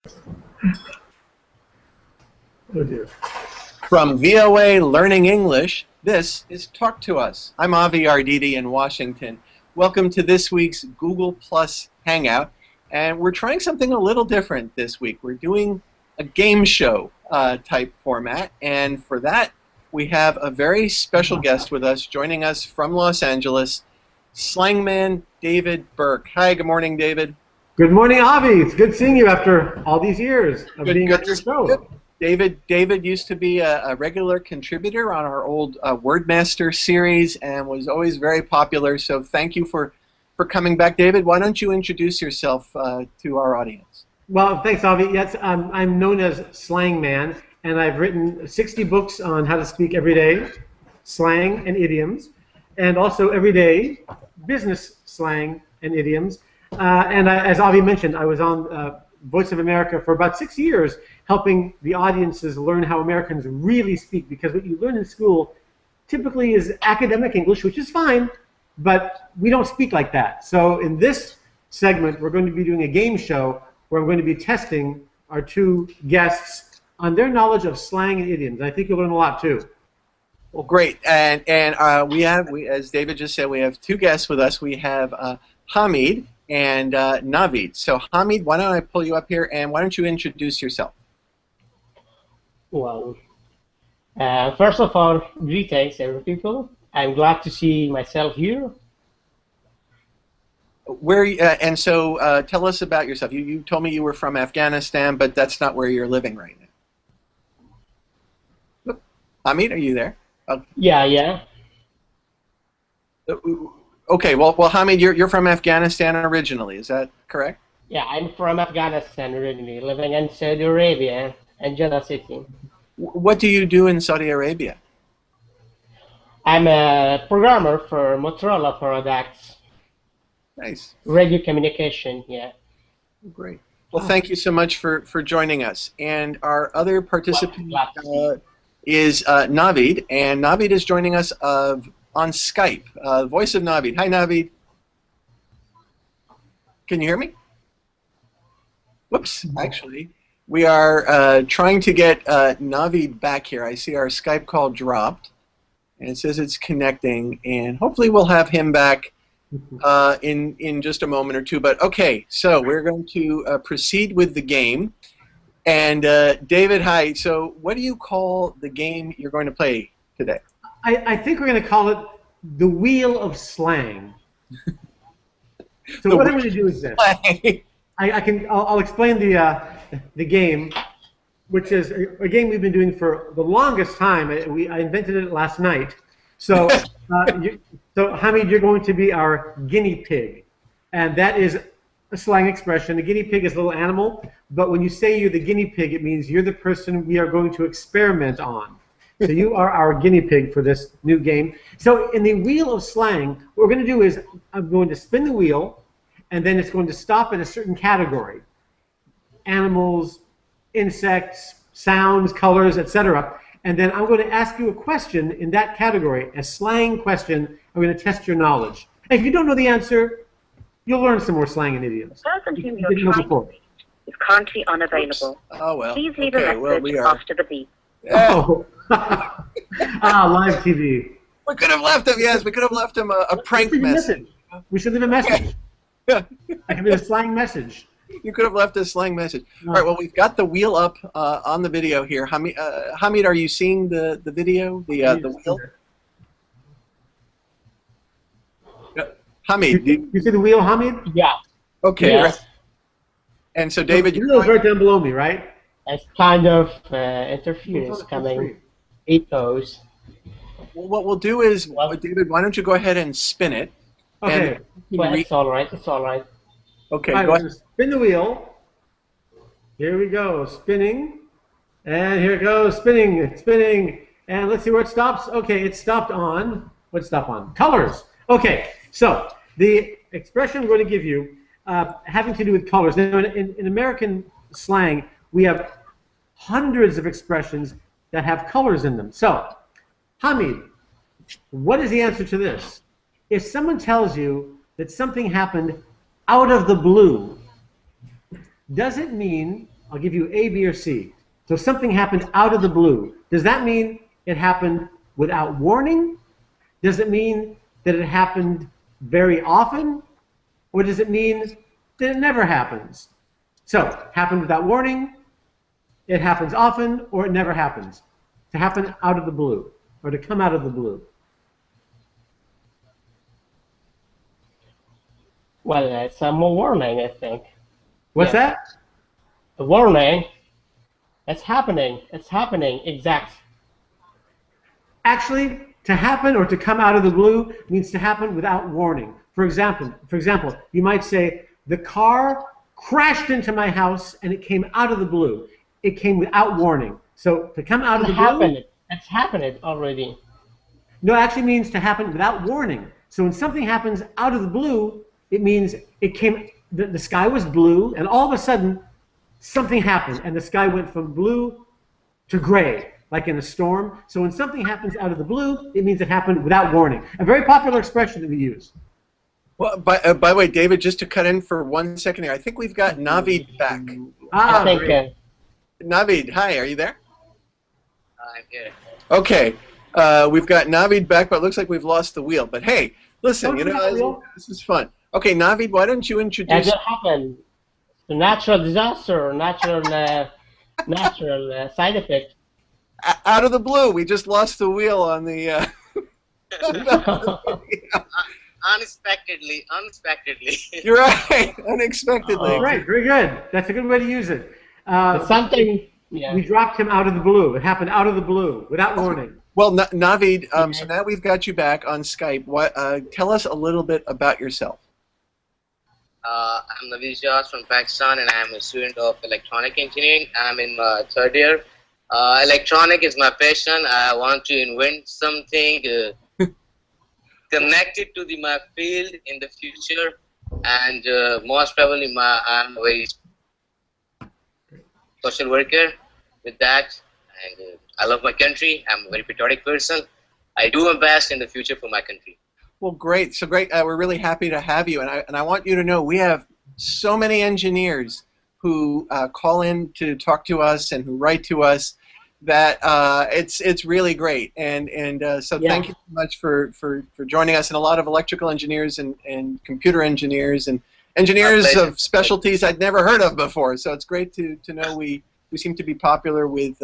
Oh dear. From VOA Learning English, this is Talk to Us. I'm Avi Arditi in Washington. Welcome to this week's Google Plus Hangout. And we're trying something a little different this week. We're doing a game show type format. And for that, we have a very special guest with us, joining us from Los Angeles, Slangman David Burke. Hi, good morning, David. Good morning, Avi. It's good seeing you after all these years of being on your show. David used to be a regular contributor on our old Wordmaster series and was always very popular. So thank you for coming back, David. Why don't you introduce yourself to our audience? Well, thanks, Avi. Yes, I'm known as Slangman, and I've written 60 books on how to speak everyday slang and idioms, and also everyday business slang and idioms. As Avi mentioned, I was on Voice of America for about 6 years, helping the audiences learn how Americans really speak, because what you learn in school typically is academic English, which is fine, but we don't speak like that. So in this segment, we're going to be doing a game show where I'm going to be testing our two guests on their knowledge of slang and idioms. I think you'll learn a lot too. Well, great. And we as David just said, we have two guests with us. We have Hamid and Navid. So Hamid, why don't I pull you up here, and why don't you introduce yourself? Well, first of all, greetings, every people. I'm glad to see myself here. And so tell us about yourself. You told me you were from Afghanistan, but that's not where you're living right now. Hamid, are you there? Yeah. Okay, well, Hamid, you're from Afghanistan originally, is that correct? Yeah, I'm from Afghanistan originally, living in Saudi Arabia and Jeddah City. What do you do in Saudi Arabia? I'm a programmer for Motorola products. Nice. Radio communication, yeah. Great. Well, thank you so much for joining us. And our other participant is Navid, and Navid is joining us on Skype. Voice of Navid. Hi, Navid. Can you hear me? Whoops, actually. We are trying to get Navid back here. I see our Skype call dropped, and it says it's connecting, and hopefully we'll have him back in just a moment or two. But okay, so we're going to proceed with the game. And David, hi. So what do you call the game you're going to play today? I think we're going to call it the Wheel of Slang. So what I'm going to do is this. I'll explain the game, which is a game we've been doing for the longest time. I invented it last night. So, so Hamid, you're going to be our guinea pig, and that is a slang expression. A guinea pig is a little animal, but when you say you're the guinea pig, it means you're the person we are going to experiment on. So you are our guinea pig for this new game. So in the Wheel of Slang, what we're going to do is I'm going to spin the wheel, and then it's going to stop in a certain category. Animals, insects, sounds, colors, etc. And then I'm going to ask you a question in that category, a slang question. I'm going to test your knowledge. And if you don't know the answer, you'll learn some more slang and idioms. The person whom you're trying to reach is currently unavailable. Oops. Oh, well. Please leave a message after the beep. Oh. Live TV. We could have left him, yes, we could have left him a prank message. We should leave a message. Yeah. I can leave a slang message. You could have left a slang message. All right, well, we've got the wheel up on the video here. Hamid, are you seeing the video, the wheel? Hamid. You see the wheel, Hamid? Yeah. Okay. Yes. Right. And so, David, the wheel's right down below me, right? It's kind of interference coming. It goes. Well, what we'll do is, David, why don't you go ahead and spin it? Okay. Well, it's all right. It's all right. Okay. All right, go ahead. Spin the wheel. Here we go. Spinning. And here it goes. Spinning. Spinning. And let's see where it stops. Okay, it stopped on. What'd it stop on? Colors. Okay. So the expression I'm going to give you having to do with colors. Now, in American slang, we have hundreds of expressions that have colors in them. So, Hamid, what is the answer to this? If someone tells you that something happened out of the blue, does it mean I'll give you A, B, or C. So something happened out of the blue. Does that mean it happened without warning? Does it mean that it happened very often? Or does it mean that it never happens? So, happened without warning, it happens often, or it never happens. To happen out of the blue, or to come out of the blue. Well, it's a more warning, I think. What's that? A warning. It's happening. It's happening. Exact. Actually, to happen or to come out of the blue means to happen without warning. For example, you might say, the car crashed into my house and it came out of the blue. It came without warning. So to come out of the blue... It's happened already. No, it actually means to happen without warning. So when something happens out of the blue, it means it came... The sky was blue, and all of a sudden, something happened, and the sky went from blue to gray, like in a storm. So when something happens out of the blue, it means it happened without warning. A very popular expression that we use. Well, by the way, David, just to cut in for 1 second here, I think we've got Navid back. I think. Navid, hi, are you there? I'm here. Okay, we've got Navid back, but it looks like we've lost the wheel. But hey, listen, this is fun. Okay, Navid, why don't you introduce... As it happened, a natural disaster, natural side effect. Out of the blue, we just lost the wheel on the... Unexpectedly. You're right, unexpectedly. All right, very good. That's a good way to use it. Something... Yeah. We dropped him out of the blue. It happened out of the blue, without warning. Well, Navid, so now we've got you back on Skype. Tell us a little bit about yourself. I'm Navid Jaz from Pakistan, and I'm a student of electronic engineering. I'm in my third year. Electronic is my passion. I want to invent something connected to my field in the future, and most probably I'm a very social worker with that, and I love my country. I'm a very patriotic person. I do my best in the future for my country. Well, great. So great. We're really happy to have you, and I want you to know we have so many engineers who call in to talk to us and who write to us that it's really great. And so thank you so much for joining us, and a lot of electrical engineers and computer engineers and engineers of specialties I'd never heard of before. So it's great to know we seem to be popular with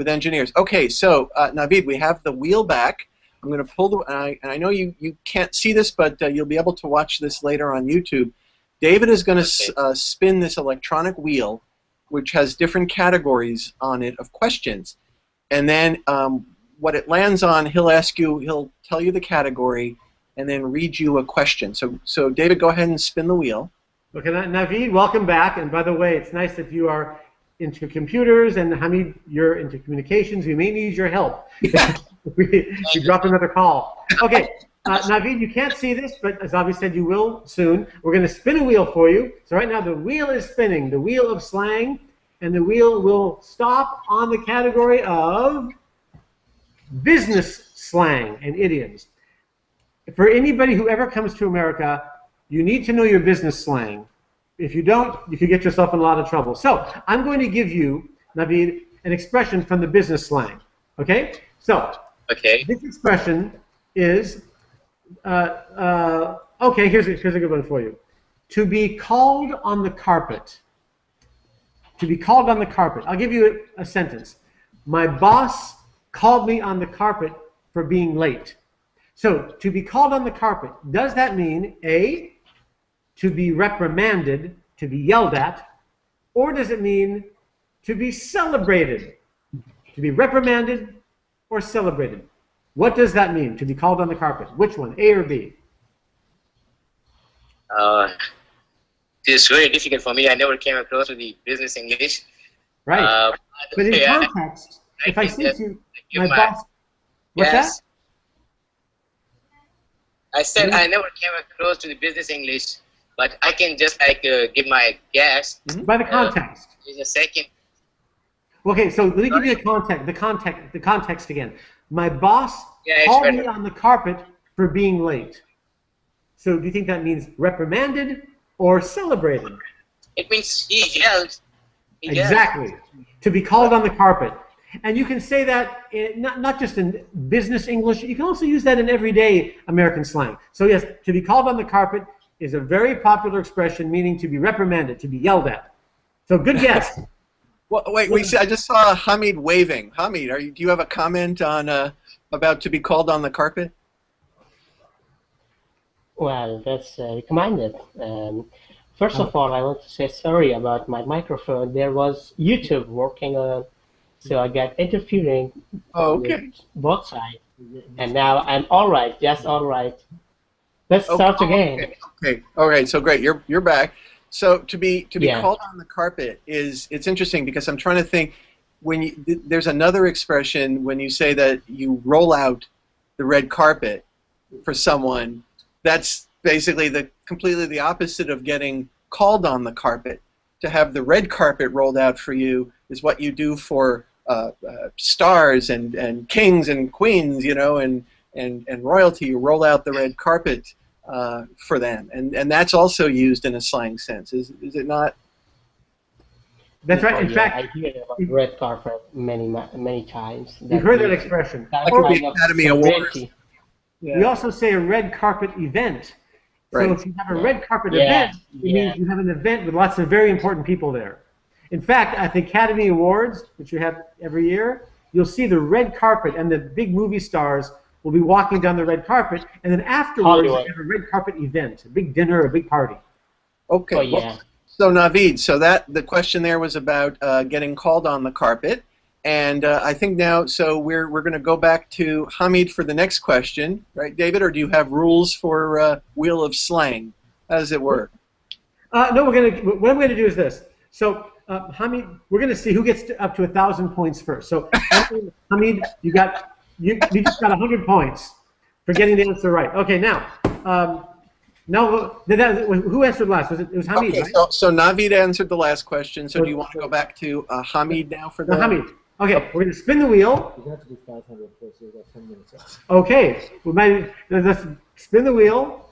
engineers. Okay, so Navid, we have the wheel back. I'm going to pull the, and I know you can't see this, but you'll be able to watch this later on YouTube. David is going to spin this electronic wheel, which has different categories on it of questions. And then what it lands on, he'll tell you the category, and then read you a question. So David, go ahead and spin the wheel. Okay, Navid, welcome back. And by the way, it's nice that you are into computers, and Hamid, you're into communications. We may need your help. we drop another call. Okay, Navid, you can't see this, but as Avi said, you will soon. We're going to spin a wheel for you. So right now the wheel is spinning, the wheel of slang, and the wheel will stop on the category of business slang and idioms. For anybody who ever comes to America, you need to know your business slang. If you don't, you could get yourself in a lot of trouble. So I'm going to give you, Navid, an expression from the business slang. Okay? So this expression is, okay, here's a good one for you. To be called on the carpet. To be called on the carpet. I'll give you a sentence. My boss called me on the carpet for being late. So, to be called on the carpet, does that mean, A, to be reprimanded, to be yelled at, or does it mean to be celebrated? To be reprimanded or celebrated? What does that mean, to be called on the carpet? Which one, A or B? It's very difficult for me. I never came across with the business English. Right. But in context, if I say to my boss, what's that? I said I never came across to the business English, but I can just give my guess. By the context. In a second. Okay, so let me give you the context again. My boss called me on the carpet for being late. So do you think that means reprimanded or celebrated? It means he yelled Yes. Exactly. To be called on the carpet. And you can say that not just in business English, you can also use that in everyday American slang. So yes, to be called on the carpet is a very popular expression meaning to be reprimanded, to be yelled at. So good guess. Well, wait, I just saw Hamid waving. Hamid, do you have a comment on about to be called on the carpet? Well, that's recommended. First of all, I want to say sorry about my microphone. There was YouTube working on, so I got interfering Okay. with both sides. And now I'm all right. Just all right. Let's start again. Okay. All right. So great. You're back. So to be Yeah. called on the carpet it's interesting because I'm trying to think there's another expression when you say that you roll out the red carpet for someone. That's basically completely the opposite of getting called on the carpet. To have the red carpet rolled out for you is what you do for stars and kings and queens, and royalty. You roll out the red carpet for them, and that's also used in a slang sense. Is it not? That's right. In Yeah, fact, I hear about red carpet many times. you've heard that expression. That Like kind the of Academy Awards. celebrity. We also say a red carpet event. Right. So if you have a red carpet Yeah. event, it means you have an event with lots of very important people there. In fact, at the Academy Awards, which we have every year, you'll see the red carpet and the big movie stars will be walking down the red carpet, and then afterwards Hollywood. they have a red carpet event, a big dinner, a big party. Okay. Oh, yeah. So Naveed, the question there was about getting called on the carpet, and I think now, so we're going to go back to Hamid for the next question, right, David? Or do you have rules for Wheel of Slang? How does it work? No, what I'm going to do is this. So, Hamid, we're going to see who gets up to 1,000 points first. So, Hamid, you just got 100 points for getting the answer right. Okay, now, who answered last? It was Hamid, Okay, right? so Naveed answered the last question. So do you want to go back to Hamid now for No, that? Hamid. Okay, we're going to spin the wheel. You have to do 500 first, so you've got 10 minutes left. Okay, let's spin the wheel,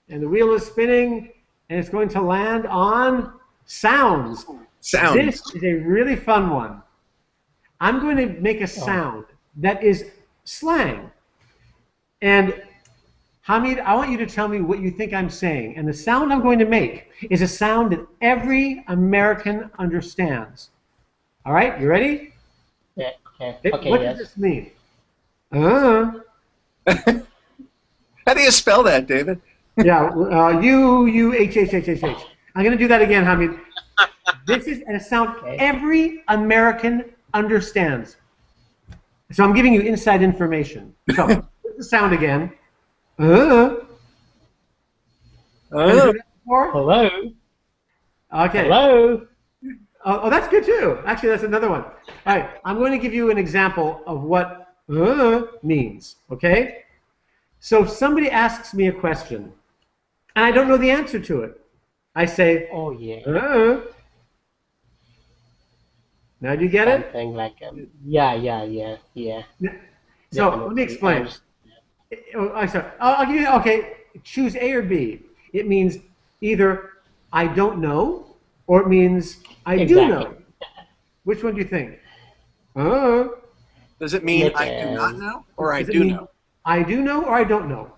and the wheel is spinning, and it's going to land on sounds. Sound. This is a really fun one. I'm going to make a sound that is slang. And Hamid, I want you to tell me what you think I'm saying. And the sound I'm going to make is a sound that every American understands. All right, you ready? Yeah, okay, What yes. does this mean? How do you spell that, David? Yeah, U-U-H-H-H-H-H. I'm going to do that again, Hamid. This is a sound every American understands. So I'm giving you inside information. So, here's the sound again. Ever heard that before? Hello? Okay. Hello? Oh, that's good too. Actually, that's another one. All right, I'm going to give you an example of what means, okay? So if somebody asks me a question, and I don't know the answer to it, I say, Oh, yeah. Now do you get it? Something like, yeah. So let me explain. Oh, I'm sorry. I'll give you, okay, choose A or B. It means either I don't know, or it means I do know. Which one do you think? Does it mean I do not know, or I do know? I do know, or I don't know?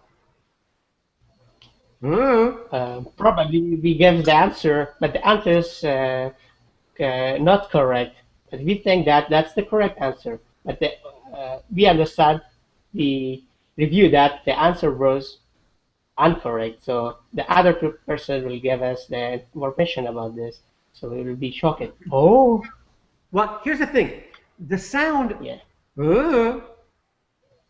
Probably we give the answer, but the answer is not correct. But we think that that's the correct answer. But we understand the review that the answer was incorrect. So the other person will give us the information about this. So we will be shocked. Oh, Well, here's the thing. The sound, yeah.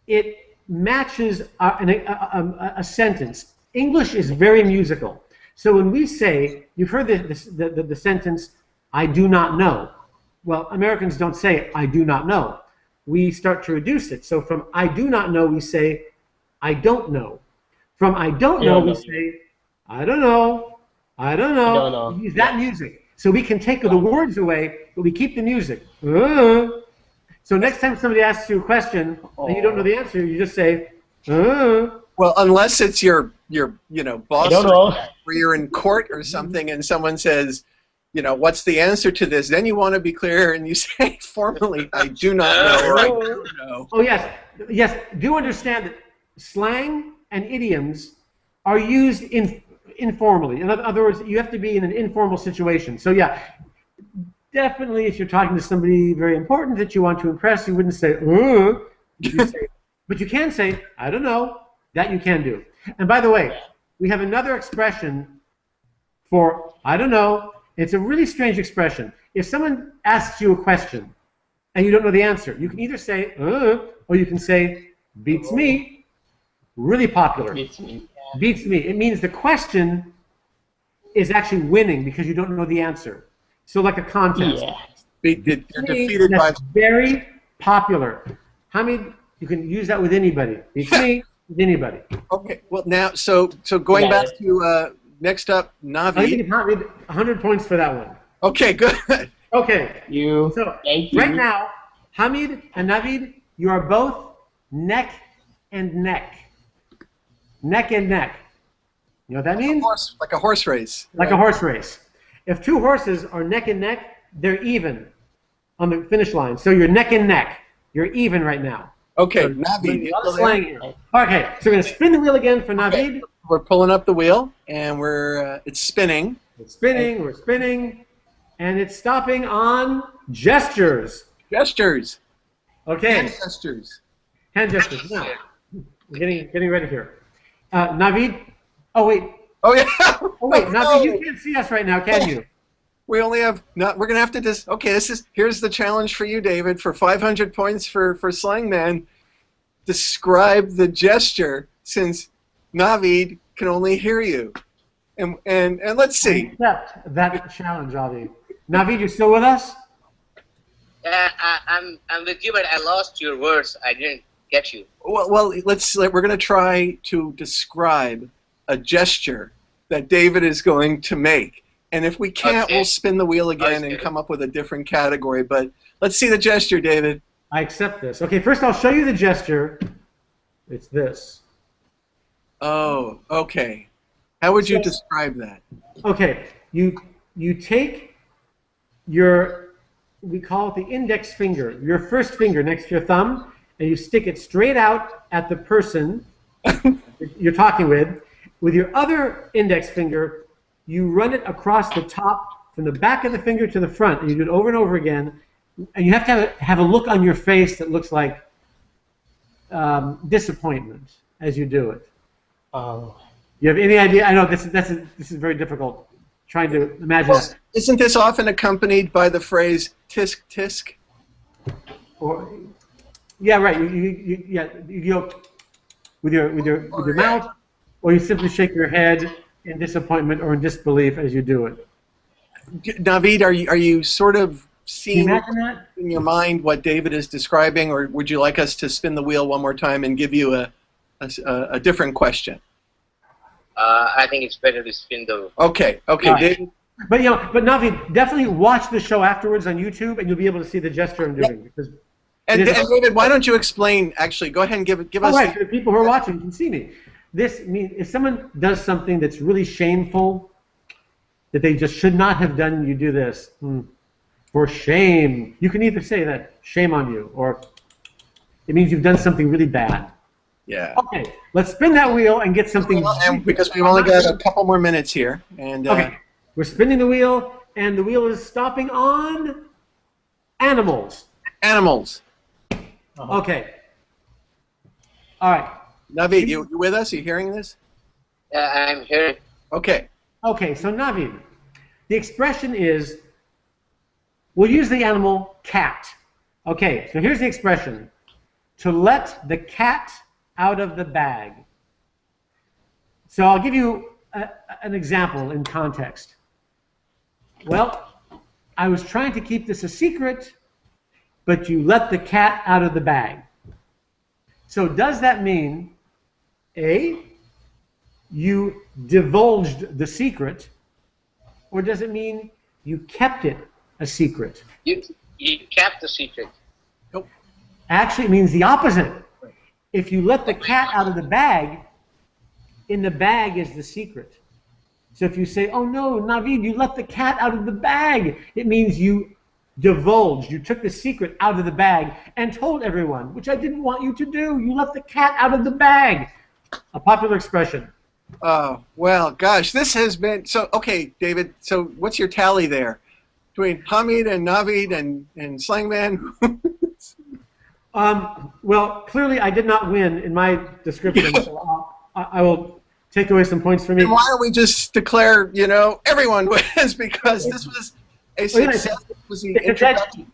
It matches a sentence. English is very musical. So when we say, you've heard the sentence, I do not know. Well, Americans don't say, I do not know. We start to reduce it. So from I do not know, we say, I don't know. From I don't know, we say, I don't know. I don't know. I don't know. We use that music. So we can take the words away, but we keep the music. So next time somebody asks you a question and you don't know the answer, you just say, Well, unless it's your boss, I don't know. or you're in court or something, and someone says, you know, what's the answer to this? Then you want to be clear and you say formally, I do not know, or I do know. Oh, yes. Yes. Do understand that slang and idioms are used informally. In other words, you have to be in an informal situation. So, yeah, definitely if you're talking to somebody very important that you want to impress, you wouldn't say, you say, but you can say, I don't know. That you can do. And by the way, we have another expression for I don't know. It's a really strange expression. If someone asks you a question and you don't know the answer, you can either say, or you can say, beats me. Really popular. Beats me. Yeah. Beats me. It means the question is actually winning because you don't know the answer. So like a contest. Yeah. You're defeated by... That's very popular. How many, you can use that with anybody. Beats me, with anybody. Okay, well now, so going back to, next up, I think Navid. Navid, 100 points for that one. Okay, good. Okay. Thank you. Right now, Hamid and Navid, you are both neck and neck. Neck and neck. You know what that means? Like a horse race. Like a horse race. If two horses are neck and neck, they're even on the finish line. So you're neck and neck. You're even right now. Okay, So, Navid. a lot of slang here. Okay, so we're going to spin the wheel again for Navid. Okay. We're pulling up the wheel, and it's spinning. It's spinning, we're spinning, and it's stopping on gestures. Gestures. Okay. Hand gestures. Hand gestures. Now, we're getting ready here. Navid. Oh wait. Oh yeah. Oh wait, Navid, you can't see us right now, can you? We only have we're gonna have to just okay. Here's the challenge for you, David. For 500 points for Slangman, describe the gesture since Navid can only hear you, and let's see. Accept that challenge, Avi. Navid, you still with us? Yeah, I'm with you, but I lost your words. I didn't get you. Well, we're gonna try to describe a gesture that David is going to make. And if we can't, Okay. we'll spin the wheel again Okay. and come up with a different category. But let's see the gesture, David. I accept this. Okay, first I'll show you the gesture. It's this. Oh, okay. How would you describe that? Okay, you take your, we call it the index finger, your first finger next to your thumb, and you stick it straight out at the person you're talking with your other index finger. You run it across the top from the back of the finger to the front, and you do it over and over again. And you have to have a look on your face that looks like disappointment as you do it. Oh. You have any idea? I know this is very difficult trying to imagine that. Isn't this often accompanied by the phrase "tisk tisk"? Or, yeah, right. You go with your mouth, or you simply shake your head in disappointment or in disbelief as you do it. Navid, are you sort of seeing Can you imagine that? in your mind what David is describing, or would you like us to spin the wheel one more time and give you a different question? I think it's better to spin the. Okay, Right. David. But Navi, definitely watch the show afterwards on YouTube, and you'll be able to see the gesture I'm doing. Because And David, why don't you explain? Actually, go ahead and give us. right, for the people who are watching can see me. This means if someone does something that's really shameful, that they just should not have done, you do this. For shame. You can either say that, shame on you, or it means you've done something really bad. Yeah. Okay, let's spin that wheel and get something. And because we've only got a couple more minutes here, and Okay, we're spinning the wheel, and the wheel is stopping on animals. animals. Okay. All right. Navid, you with us? Are you hearing this? I'm here. Okay. Okay, so Navid, the expression is, we'll use the animal cat. Okay, so here's the expression. To let the cat out of the bag. So I'll give you an example in context. Well, I was trying to keep this a secret, but you let the cat out of the bag. So does that mean, A, you divulged the secret, or does it mean you kept it a secret? You kept the secret. Actually, it means the opposite. If you let the cat out of the bag, in the bag is the secret. So if you say, "Oh no, Navid, you left the cat out of the bag," it means you divulged, you took the secret out of the bag and told everyone, which I didn't want you to do. You left the cat out of the bag. A popular expression. Oh, well, gosh, this has been so. Okay, David. So, what's your tally there between Hamid and Navid and Slangman? Well, clearly I did not win in my description, so I will take away some points for me. And why don't we just declare, everyone wins, because this was a success. It was the introduction.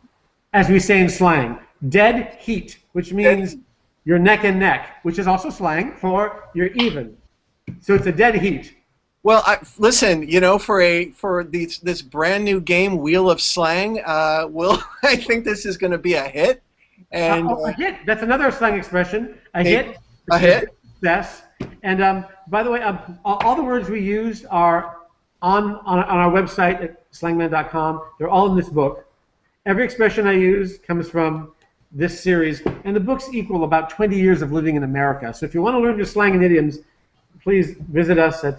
As we say in slang, dead heat, which means you're neck and neck, which is also slang for you're even. So it's a dead heat. Well, listen, for this brand new game, Wheel of Slang, I think this is going to be a hit. And a hit. That's another slang expression. A hit. A hit. Success. And by the way, all the words we used are on our website at slangman.com. They're all in this book. Every expression I use comes from this series, and the books equal about 20 years of living in America. So if you want to learn your slang and idioms, please visit us at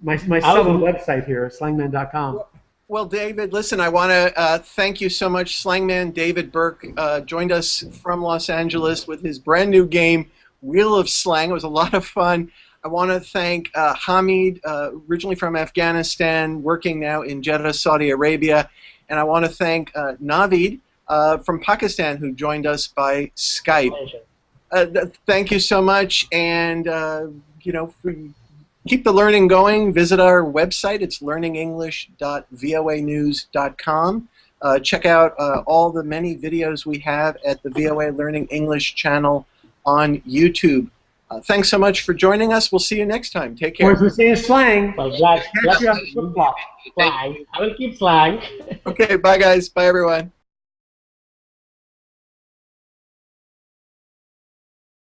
my subtle website here, slangman.com. Well, David, listen, I want to thank you so much. Slangman David Burke joined us from Los Angeles with his brand new game, Wheel of Slang. It was a lot of fun. I want to thank Hamid, originally from Afghanistan, working now in Jeddah, Saudi Arabia. And I want to thank Navid from Pakistan, who joined us by Skype. Thank you so much. And, keep the learning going. Visit our website. It's learningenglish.voanews.com. Check out all the many videos we have at the VOA Learning English channel on YouTube. Thanks so much for joining us. We'll see you next time. Take care. Or as we say in slang, Well, I will keep slang. Okay, bye, guys. Bye, everyone.